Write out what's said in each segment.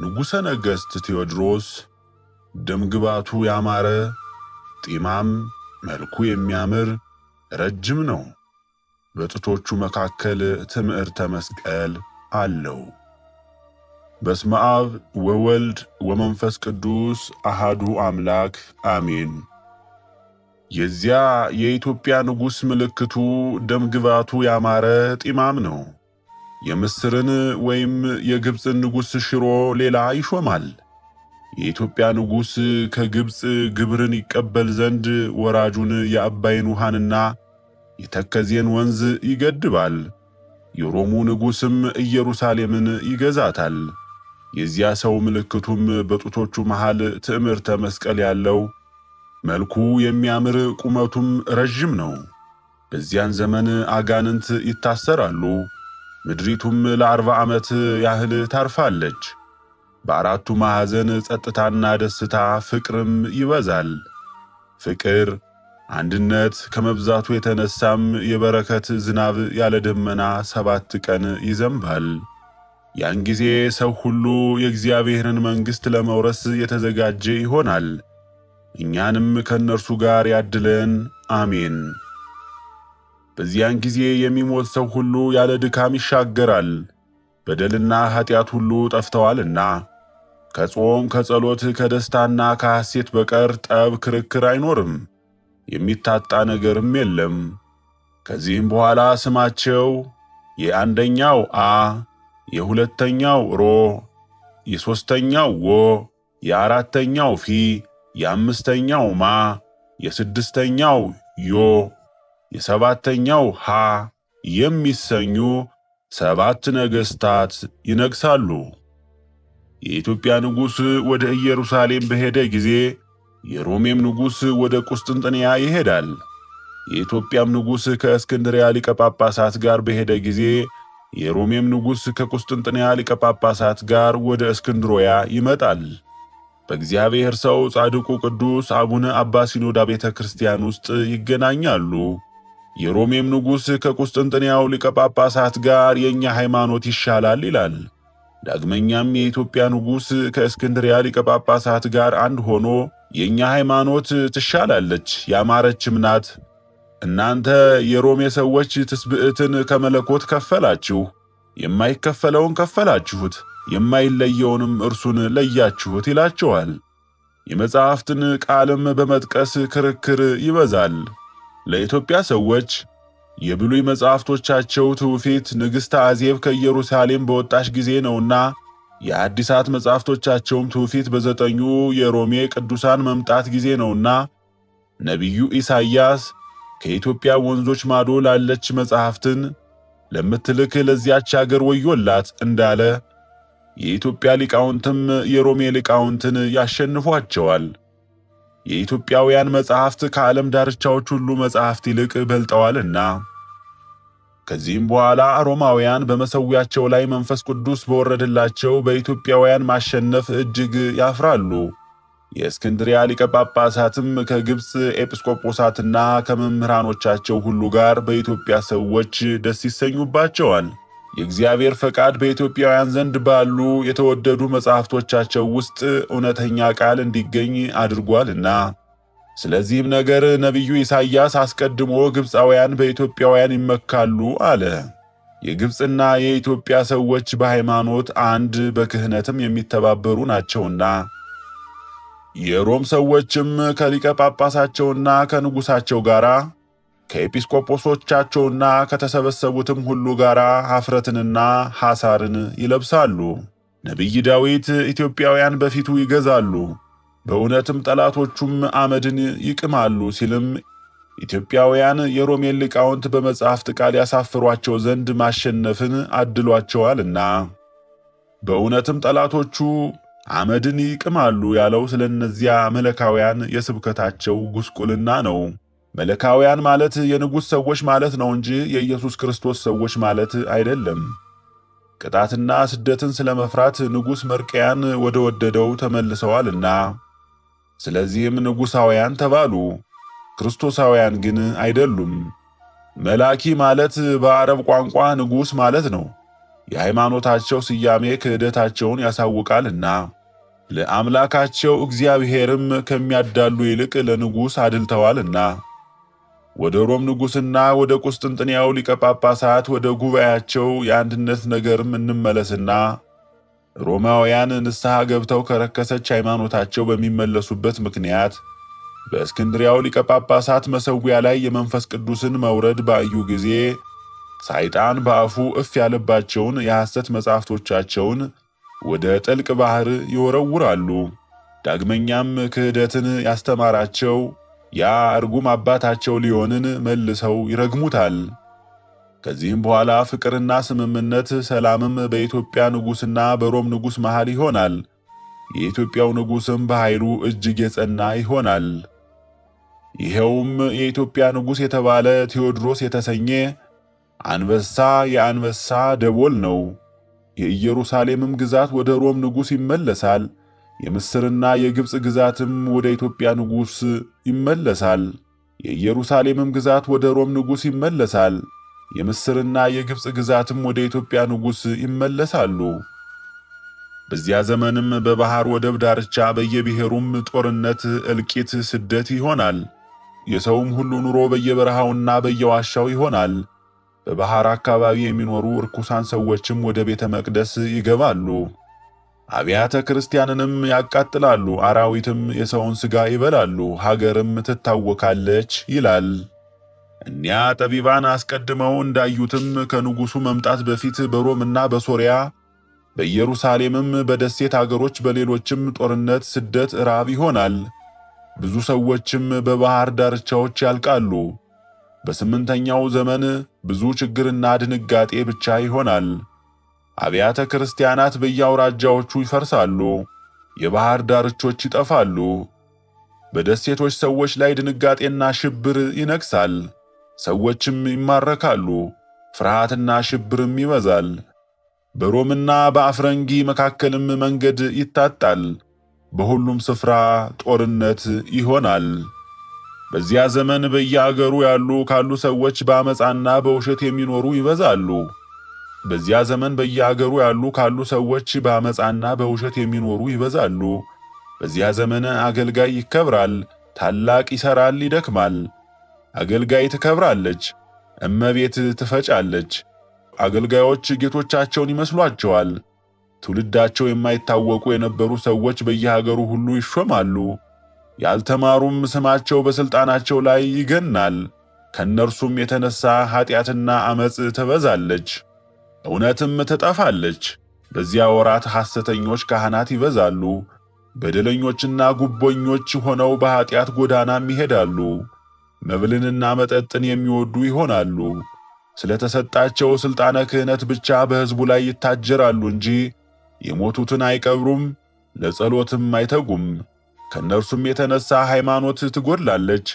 ንጉሠ ነገሥት ቴዎድሮስ ደምግባቱ ያማረ ጢማም መልኩ የሚያምር ረጅም ነው። በጥቶቹ መካከል ትምዕርተ መስቀል አለው። በስመ አብ ወወልድ ወመንፈስ ቅዱስ አሃዱ አምላክ አሜን። የዚያ የኢትዮጵያ ንጉሥ ምልክቱ ደምግባቱ ያማረ ጢማም ነው። የምስርን ወይም የግብፅን ንጉሥ ሽሮ ሌላ ይሾማል። የኢትዮጵያ ንጉሥ ከግብፅ ግብርን ይቀበል ዘንድ ወራጁን የአባይን ውሃንና የተከዜን ወንዝ ይገድባል። የሮሙ ንጉሥም ኢየሩሳሌምን ይገዛታል። የዚያ ሰው ምልክቱም በጡቶቹ መሃል ትዕምርተ መስቀል ያለው መልኩ የሚያምር ቁመቱም ረጅም ነው። በዚያን ዘመን አጋንንት ይታሰራሉ። ምድሪቱም ለ40 ዓመት ያህል ታርፋለች። በአራቱ ማዕዘን ጸጥታና ደስታ ፍቅርም ይበዛል። ፍቅር፣ አንድነት ከመብዛቱ የተነሳም የበረከት ዝናብ ያለ ደመና 7 ቀን ይዘንባል። ያን ጊዜ ሰው ሁሉ የእግዚአብሔርን መንግሥት ለመውረስ የተዘጋጀ ይሆናል። እኛንም ከእነርሱ ጋር ያድለን፣ አሜን። በዚያን ጊዜ የሚሞት ሰው ሁሉ ያለ ድካም ይሻገራል። በደልና ኃጢአት ሁሉ ጠፍተዋልና ከጾም ከጸሎት ከደስታና ከሐሴት በቀር ጠብ ክርክር አይኖርም። የሚታጣ ነገርም የለም። ከዚህም በኋላ ስማቸው የአንደኛው አ፣ የሁለተኛው ሮ፣ የሦስተኛው ወ፣ የአራተኛው ፊ፣ የአምስተኛው ማ፣ የስድስተኛው ዮ፣ የሰባተኛው ሃ የሚሰኙ 7 ነገሥታት ይነግሣሉ። የኢትዮጵያ ንጉሥ ወደ ኢየሩሳሌም በሄደ ጊዜ የሮሜም ንጉሥ ወደ ቁስጥንጥንያ ይሄዳል። የኢትዮጵያም ንጉሥ ከእስክንድርያ ሊቀ ጳጳሳት ጋር በሄደ ጊዜ የሮሜም ንጉሥ ከቁስጥንጥንያ ሊቀ ጳጳሳት ጋር ወደ እስክንድሮያ ይመጣል። በእግዚአብሔር ሰው ጻድቁ ቅዱስ አቡነ አባ ሲኖዳ ቤተ ክርስቲያን ውስጥ ይገናኛሉ። የሮሜም ንጉሥ ከቁስጥንጥንያው ሊቀ ጳጳሳት ጋር የኛ ሃይማኖት ይሻላል ይላል። ዳግመኛም የኢትዮጵያ ንጉሥ ከእስክንድርያ ሊቀ ጳጳሳት ጋር አንድ ሆኖ የኛ ሃይማኖት ትሻላለች ያማረችም ናት። እናንተ የሮሜ ሰዎች ትስብዕትን ከመለኮት ከፈላችሁ፣ የማይከፈለውን ከፈላችሁት፣ የማይለየውንም እርሱን ለያችሁት ይላቸዋል። የመጻሕፍትን ቃልም በመጥቀስ ክርክር ይበዛል። ለኢትዮጵያ ሰዎች የብሉይ መጻሕፍቶቻቸው ትውፊት ንግሥተ አዜብ ከኢየሩሳሌም በወጣች ጊዜ ነውና የአዲሳት መጻሕፍቶቻቸውም ትውፊት በ9ኙ የሮሜ ቅዱሳን መምጣት ጊዜ ነውና ነቢዩ ኢሳይያስ ከኢትዮጵያ ወንዞች ማዶ ላለች መጻሕፍትን ለምትልክ ለዚያች አገር ወዮላት እንዳለ የኢትዮጵያ ሊቃውንትም የሮሜ ሊቃውንትን ያሸንፏቸዋል። የኢትዮጵያውያን መጻሕፍት ከዓለም ዳርቻዎች ሁሉ መጻሕፍት ይልቅ በልጠዋልና። ከዚህም በኋላ ሮማውያን በመሠዊያቸው ላይ መንፈስ ቅዱስ በወረደላቸው በኢትዮጵያውያን ማሸነፍ እጅግ ያፍራሉ። የእስክንድርያ ሊቀ ጳጳሳትም ከግብፅ ኤጲስቆጶሳትና ከመምህራኖቻቸው ሁሉ ጋር በኢትዮጵያ ሰዎች ደስ ይሰኙባቸዋል። የእግዚአብሔር ፈቃድ በኢትዮጵያውያን ዘንድ ባሉ የተወደዱ መጻሕፍቶቻቸው ውስጥ እውነተኛ ቃል እንዲገኝ አድርጓልና። ስለዚህም ነገር ነቢዩ ኢሳይያስ አስቀድሞ ግብፃውያን በኢትዮጵያውያን ይመካሉ አለ። የግብፅና የኢትዮጵያ ሰዎች በሃይማኖት አንድ በክህነትም የሚተባበሩ ናቸውና። የሮም ሰዎችም ከሊቀ ጳጳሳቸውና ከንጉሣቸው ጋር ከኤጲስቆጶሶቻቸውና ከተሰበሰቡትም ሁሉ ጋር ኀፍረትንና ሐሳርን ይለብሳሉ። ነቢይ ዳዊት ኢትዮጵያውያን በፊቱ ይገዛሉ፣ በእውነትም ጠላቶቹም አመድን ይቅማሉ ሲልም ኢትዮጵያውያን የሮሜን ሊቃውንት በመጻሕፍት ቃል ያሳፍሯቸው ዘንድ ማሸነፍን አድሏቸዋልና። በእውነትም ጠላቶቹ አመድን ይቅማሉ ያለው ስለነዚያ መለካውያን የስብከታቸው ጉስቁልና ነው። መለካውያን ማለት የንጉሥ ሰዎች ማለት ነው እንጂ የኢየሱስ ክርስቶስ ሰዎች ማለት አይደለም። ቅጣትና ስደትን ስለመፍራት ንጉሥ መርቅያን ወደ ወደደው ተመልሰዋልና ስለዚህም ንጉሣውያን ተባሉ። ክርስቶሳውያን ግን አይደሉም። መላኪ ማለት በአረብ ቋንቋ ንጉሥ ማለት ነው። የሃይማኖታቸው ስያሜ ክህደታቸውን ያሳውቃልና። ለአምላካቸው እግዚአብሔርም ከሚያዳሉ ይልቅ ለንጉሥ አድልተዋልና። ወደ ሮም ንጉሥና ወደ ቁስጥንጥንያው ሊቀ ጳጳሳት ወደ ጉባኤያቸው የአንድነት ነገርም እንመለስና ሮማውያን ንስሐ ገብተው ከረከሰች ሃይማኖታቸው በሚመለሱበት ምክንያት በእስክንድሪያው ሊቀ ጳጳሳት መሠዊያ ላይ የመንፈስ ቅዱስን መውረድ ባዩ ጊዜ ሰይጣን በአፉ እፍ ያለባቸውን የሐሰት መጻሕፍቶቻቸውን ወደ ጥልቅ ባሕር ይወረውራሉ። ዳግመኛም ክህደትን ያስተማራቸው ያ እርጉም አባታቸው ሊዮንን መልሰው ይረግሙታል። ከዚህም በኋላ ፍቅርና ስምምነት፣ ሰላምም በኢትዮጵያ ንጉሥና በሮም ንጉሥ መሃል ይሆናል። የኢትዮጵያው ንጉሥም በኃይሉ እጅግ የጸና ይሆናል። ይኸውም የኢትዮጵያ ንጉሥ የተባለ ቴዎድሮስ የተሰኘ አንበሳ የአንበሳ ደቦል ነው። የኢየሩሳሌምም ግዛት ወደ ሮም ንጉሥ ይመለሳል። የምስርና የግብጽ ግዛትም ወደ ኢትዮጵያ ንጉሥ ይመለሳል። የኢየሩሳሌምም ግዛት ወደ ሮም ንጉሥ ይመለሳል። የምስርና የግብጽ ግዛትም ወደ ኢትዮጵያ ንጉሥ ይመለሳሉ። በዚያ ዘመንም በባሕር ወደብ ዳርቻ በየብሔሩም ጦርነት፣ እልቂት፣ ስደት ይሆናል። የሰውም ሁሉ ኑሮ በየበረሃውና በየዋሻው ይሆናል። በባሕር አካባቢ የሚኖሩ ርኩሳን ሰዎችም ወደ ቤተ መቅደስ ይገባሉ። አብያተ ክርስቲያንንም ያቃጥላሉ። አራዊትም የሰውን ሥጋ ይበላሉ። ሀገርም ትታወካለች ይላል። እኒያ ጠቢባን አስቀድመው እንዳዩትም ከንጉሡ መምጣት በፊት በሮምና በሶርያ በኢየሩሳሌምም በደሴት አገሮች በሌሎችም ጦርነት፣ ስደት፣ ራብ ይሆናል። ብዙ ሰዎችም በባሕር ዳርቻዎች ያልቃሉ። በስምንተኛው ዘመን ብዙ ችግርና ድንጋጤ ብቻ ይሆናል። አብያተ ክርስቲያናት በየአውራጃዎቹ ይፈርሳሉ። የባሕር ዳርቾች ይጠፋሉ። በደሴቶች ሰዎች ላይ ድንጋጤና ሽብር ይነግሣል። ሰዎችም ይማረካሉ። ፍርሃትና ሽብርም ይበዛል። በሮምና በአፍረንጊ መካከልም መንገድ ይታጣል። በሁሉም ስፍራ ጦርነት ይሆናል። በዚያ ዘመን በየአገሩ ካሉ ሰዎች በአመፃና በውሸት የሚኖሩ ይበዛሉ። በዚያ ዘመን በየአገሩ ካሉ ሰዎች በአመፃና በውሸት የሚኖሩ ይበዛሉ። በዚያ ዘመን አገልጋይ ይከብራል፣ ታላቅ ይሰራል፣ ይደክማል። አገልጋይ ትከብራለች፣ እመቤት ትፈጫለች። አገልጋዮች ጌቶቻቸውን ይመስሏቸዋል። ትውልዳቸው የማይታወቁ የነበሩ ሰዎች በየሀገሩ ሁሉ ይሾማሉ። ያልተማሩም ስማቸው በሥልጣናቸው ላይ ይገናል። ከእነርሱም የተነሳ ኃጢአትና ዓመፅ ትበዛለች፣ እውነትም ትጠፋለች። በዚያ ወራት ሐሰተኞች ካህናት ይበዛሉ። በደለኞችና ጉቦኞች ሆነው በኃጢአት ጎዳናም ይሄዳሉ። መብልንና መጠጥን የሚወዱ ይሆናሉ። ስለተሰጣቸው ሥልጣነ ክህነት ብቻ በሕዝቡ ላይ ይታጀራሉ እንጂ የሞቱትን አይቀብሩም፣ ለጸሎትም አይተጉም። ከእነርሱም የተነሳ ሃይማኖት ትጎድላለች።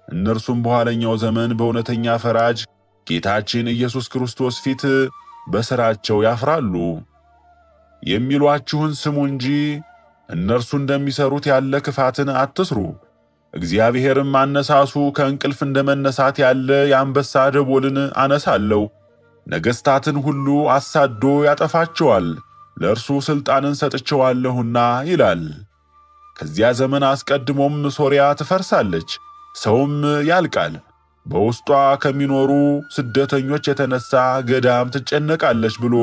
እነርሱም በኋለኛው ዘመን በእውነተኛ ፈራጅ ጌታችን ኢየሱስ ክርስቶስ ፊት በሥራቸው ያፍራሉ። የሚሏችሁን ስሙ እንጂ እነርሱ እንደሚሰሩት ያለ ክፋትን አትስሩ። እግዚአብሔርም አነሳሱ ከእንቅልፍ እንደመነሳት ያለ የአንበሳ ደቦልን አነሳለሁ። ነገሥታትን ሁሉ አሳዶ ያጠፋቸዋል፣ ለእርሱ ሥልጣንን ሰጥቼዋለሁና ይላል። ከዚያ ዘመን አስቀድሞም ሶርያ ትፈርሳለች፣ ሰውም ያልቃል። በውስጧ ከሚኖሩ ስደተኞች የተነሳ ገዳም ትጨነቃለች ብሎ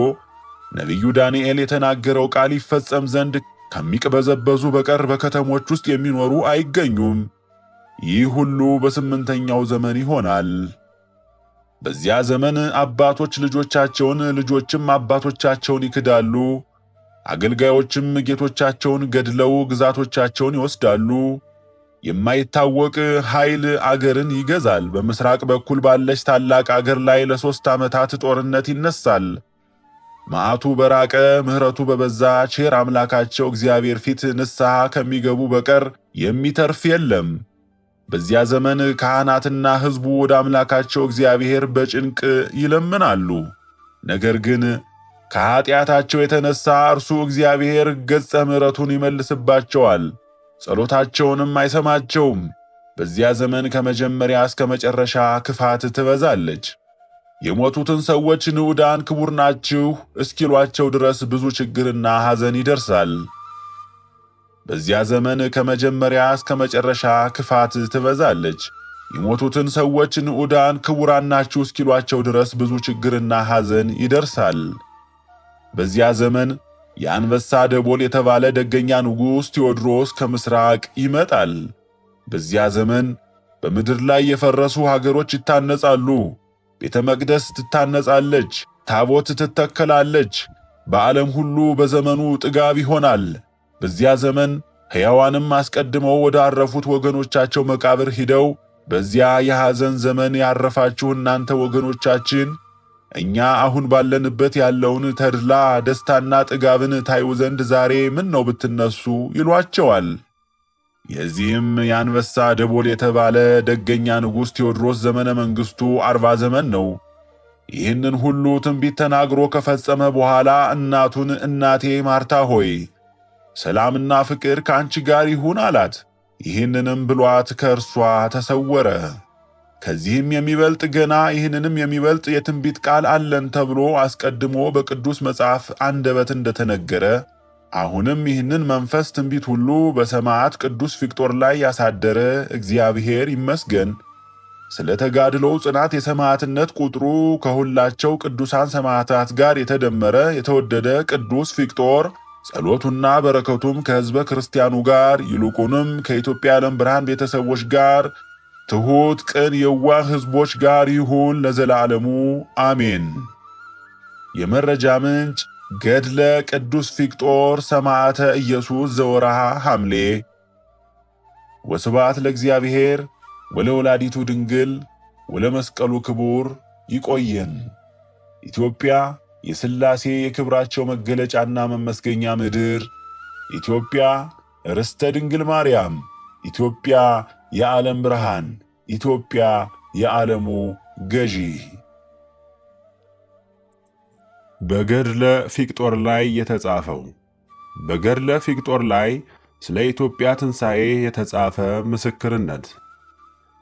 ነቢዩ ዳንኤል የተናገረው ቃል ይፈጸም ዘንድ ከሚቅበዘበዙ በቀር በከተሞች ውስጥ የሚኖሩ አይገኙም። ይህ ሁሉ በስምንተኛው ዘመን ይሆናል። በዚያ ዘመን አባቶች ልጆቻቸውን፣ ልጆችም አባቶቻቸውን ይክዳሉ። አገልጋዮችም ጌቶቻቸውን ገድለው ግዛቶቻቸውን ይወስዳሉ። የማይታወቅ ኃይል አገርን ይገዛል። በምስራቅ በኩል ባለች ታላቅ አገር ላይ ለ3 ዓመታት ጦርነት ይነሳል። መዓቱ በራቀ ምሕረቱ በበዛ ቸር አምላካቸው እግዚአብሔር ፊት ንስሐ ከሚገቡ በቀር የሚተርፍ የለም። በዚያ ዘመን ካህናትና ሕዝቡ ወደ አምላካቸው እግዚአብሔር በጭንቅ ይለምናሉ። ነገር ግን ከኃጢአታቸው የተነሳ እርሱ እግዚአብሔር ገጸ ምሕረቱን ይመልስባቸዋል፣ ጸሎታቸውንም አይሰማቸውም። በዚያ ዘመን ከመጀመሪያ እስከ መጨረሻ ክፋት ትበዛለች። የሞቱትን ሰዎች ንዑዳን ክቡር ናችሁ እስኪሏቸው ድረስ ብዙ ችግርና ሐዘን ይደርሳል። በዚያ ዘመን ከመጀመሪያ እስከ መጨረሻ ክፋት ትበዛለች። የሞቱትን ሰዎች ንዑዳን ክቡራን ናችሁ እስኪሏቸው ድረስ ብዙ ችግርና ሐዘን ይደርሳል። በዚያ ዘመን የአንበሳ ደቦል የተባለ ደገኛ ንጉሥ ቴዎድሮስ ከምሥራቅ ይመጣል። በዚያ ዘመን በምድር ላይ የፈረሱ ሀገሮች ይታነጻሉ። ቤተ መቅደስ ትታነጻለች፣ ታቦት ትተከላለች። በዓለም ሁሉ በዘመኑ ጥጋብ ይሆናል። በዚያ ዘመን ሕያዋንም አስቀድመው ወደ አረፉት ወገኖቻቸው መቃብር ሂደው በዚያ የሐዘን ዘመን ያረፋችሁ እናንተ ወገኖቻችን እኛ አሁን ባለንበት ያለውን ተድላ ደስታና ጥጋብን ታዩ ዘንድ ዛሬ ምን ነው ብትነሱ ይሏቸዋል። የዚህም የአንበሳ ደቦል የተባለ ደገኛ ንጉሥ ቴዎድሮስ ዘመነ መንግሥቱ 40 ዘመን ነው። ይህንን ሁሉ ትንቢት ተናግሮ ከፈጸመ በኋላ እናቱን እናቴ ማርታ ሆይ ሰላምና ፍቅር ከአንቺ ጋር ይሁን አላት። ይህንንም ብሏት ከእርሷ ተሰወረ። ከዚህም የሚበልጥ ገና ይህንንም የሚበልጥ የትንቢት ቃል አለን ተብሎ አስቀድሞ በቅዱስ መጽሐፍ አንደበት እንደተነገረ አሁንም ይህንን መንፈስ ትንቢት ሁሉ በሰማዕት ቅዱስ ፊቅጦር ላይ ያሳደረ እግዚአብሔር ይመስገን። ስለ ተጋድሎው ጽናት የሰማዕትነት ቁጥሩ ከሁላቸው ቅዱሳን ሰማዕታት ጋር የተደመረ የተወደደ ቅዱስ ፊቅጦር ጸሎቱና በረከቱም ከሕዝበ ክርስቲያኑ ጋር ይልቁንም ከኢትዮጵያ ዓለም ብርሃን ቤተሰቦች ጋር ትሑት ቅን የዋህ ሕዝቦች ጋር ይሁን ለዘላለሙ አሜን። የመረጃ ምንጭ ገድለ ቅዱስ ፊቅጦር ሰማዕተ ኢየሱስ ዘወርኃ ሐምሌ። ወስብሐት ለእግዚአብሔር ወለወላዲቱ ድንግል ወለመስቀሉ ክቡር። ይቆየን። ኢትዮጵያ የሥላሴ የክብራቸው መገለጫና መመስገኛ ምድር፣ ኢትዮጵያ ርስተ ድንግል ማርያም፣ ኢትዮጵያ የዓለም ብርሃን፣ ኢትዮጵያ የዓለሙ ገዢ። በገድለ ፊቅጦር ላይ የተጻፈው። በገድለ ፊቅጦር ላይ ስለ ኢትዮጵያ ትንሣኤ የተጻፈ ምስክርነት።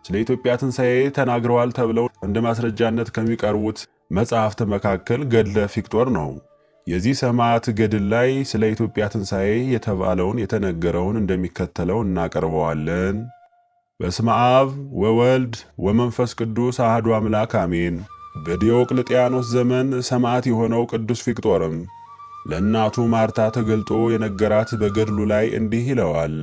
ስለ ኢትዮጵያ ትንሣኤ ተናግረዋል ተብለው እንደ ማስረጃነት ከሚቀርቡት መጽሐፍት መካከል ገድለ ፊቅጦር ነው። የዚህ ሰማዕት ገድል ላይ ስለ ኢትዮጵያ ትንሣኤ የተባለውን የተነገረውን እንደሚከተለው እናቀርበዋለን። በስመ አብ ወወልድ ወመንፈስ ቅዱስ አሐዱ አምላክ አሜን። በዲዮቅልጥያኖስ ዘመን ሰማዕት የሆነው ቅዱስ ፊቅጦርም ለእናቱ ማርታ ተገልጦ የነገራት በገድሉ ላይ እንዲህ ይለዋል።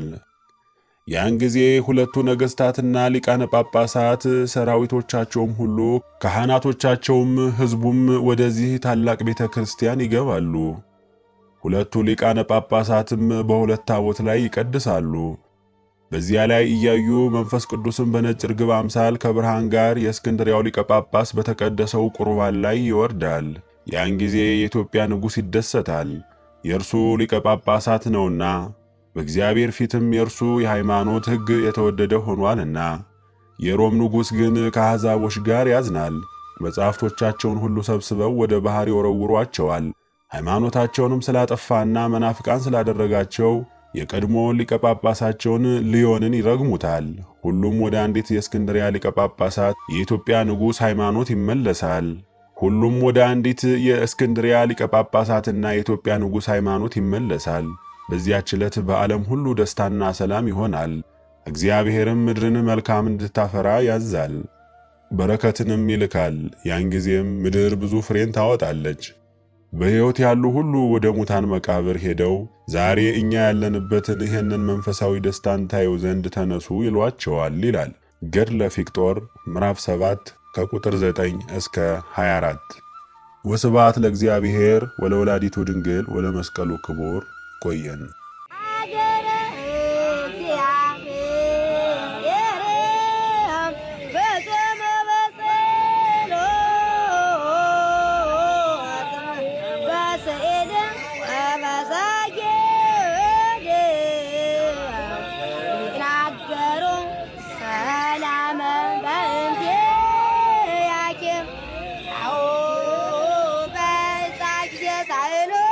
ያን ጊዜ ሁለቱ ነገሥታትና ሊቃነ ጳጳሳት ሰራዊቶቻቸውም ሁሉ ካህናቶቻቸውም ሕዝቡም ወደዚህ ታላቅ ቤተ ክርስቲያን ይገባሉ። ሁለቱ ሊቃነ ጳጳሳትም በሁለት ታቦት ላይ ይቀድሳሉ። በዚያ ላይ እያዩ መንፈስ ቅዱስም በነጭ ርግብ አምሳል ከብርሃን ጋር የእስክንድርያው ሊቀ ጳጳስ በተቀደሰው ቁርባን ላይ ይወርዳል። ያን ጊዜ የኢትዮጵያ ንጉሥ ይደሰታል፣ የእርሱ ሊቀ ጳጳሳት ነውና፣ በእግዚአብሔር ፊትም የእርሱ የሃይማኖት ሕግ የተወደደ ሆኗልና። የሮም ንጉሥ ግን ከአሕዛቦች ጋር ያዝናል። መጻሕፍቶቻቸውን ሁሉ ሰብስበው ወደ ባሕር ይወረውሯቸዋል። ሃይማኖታቸውንም ስላጠፋና መናፍቃን ስላደረጋቸው የቀድሞውን ሊቀ ጳጳሳቸውን ልዮንን ይረግሙታል። ሁሉም ወደ አንዲት የእስክንድርያ ሊቀ ጳጳሳት የኢትዮጵያ ንጉሥ ሃይማኖት ይመለሳል። ሁሉም ወደ አንዲት የእስክንድርያ ሊቀ ጳጳሳትና የኢትዮጵያ ንጉሥ ሃይማኖት ይመለሳል። በዚያች ዕለት በዓለም ሁሉ ደስታና ሰላም ይሆናል። እግዚአብሔርም ምድርን መልካም እንድታፈራ ያዛል፣ በረከትንም ይልካል። ያን ጊዜም ምድር ብዙ ፍሬን ታወጣለች። በሕይወት ያሉ ሁሉ ወደ ሙታን መቃብር ሄደው ዛሬ እኛ ያለንበትን ይህንን መንፈሳዊ ደስታን ታዩ ዘንድ ተነሱ ይሏቸዋል ይላል ገድለ ፊቅጦር ምዕራፍ 7 ከቁጥር 9 እስከ 24። ወስብሐት ለእግዚአብሔር ወለወላዲቱ ድንግል ወለመስቀሉ ክቡር። ቆየን። I